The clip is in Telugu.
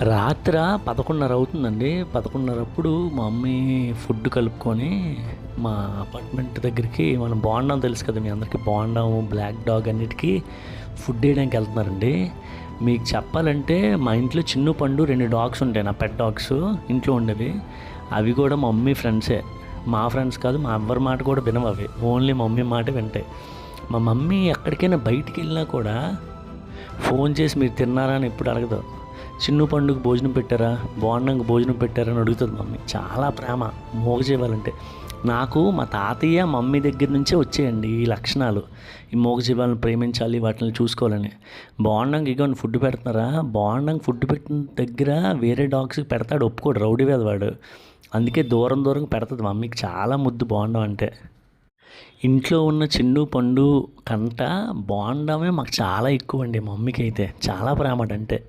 రాత్ర 11:30 అవుతుందండి. 11:30 అప్పుడు మా మమ్మీ ఫుడ్ కలుపుకొని మా అపార్ట్మెంట్ దగ్గరికి మనం బోండం తెలుసు కదా మీ అందరికీ బోండం, బ్లాక్ డాగ్ అన్నిటికీ ఫుడ్ వేయడానికి వెళ్తున్నారండి. మీకు చెప్పాలంటే మా ఇంట్లో చిన్ను, పండు 2 డాగ్స్ ఉంటాయి. నా పెట్ డాగ్స్ ఇంట్లో ఉండేవి. అవి కూడా మా మమ్మీ ఫ్రెండ్సే. మా ఫ్రెండ్స్ కాదు. మా ఎవ్వరి మాట కూడా వినవు అవి. ఓన్లీ మమ్మీ మాటే వింటాయి. మా మమ్మీ ఎక్కడికైనా బయటికి వెళ్ళినా కూడా ఫోన్ చేసి మీరు తిన్నారా అని ఎప్పుడు అడగదు. చిన్ను పండుగ భోజనం పెట్టారా, బోండంకి భోజనం పెట్టారా అని అడుగుతుంది మమ్మీ. చాలా ప్రేమ మూగజీవాలంటే. నాకు మా తాతయ్య మమ్మీ దగ్గర నుంచే వచ్చేయండి ఈ లక్షణాలు. ఈ మూగజీవాలను ప్రేమించాలి, వాటిని చూసుకోవాలని. బోండంకి ఇగోని ఫుడ్ పెడుతున్నారా, బోండంకి ఫుడ్ పెట్టిన దగ్గర వేరే డాగ్స్కి పెడతాడు, ఒప్పుకోడు, రౌడీ వేద వాడు. అందుకే దూరం దూరంగా పెడుతుంది మమ్మీకి. చాలా ముద్దు బోండం అంటే. ఇంట్లో ఉన్న చిన్ను, పండు కంట బోండమే మాకు చాలా ఎక్కువ అండి. మమ్మీకి అయితే చాలా ప్రేమ అంటే.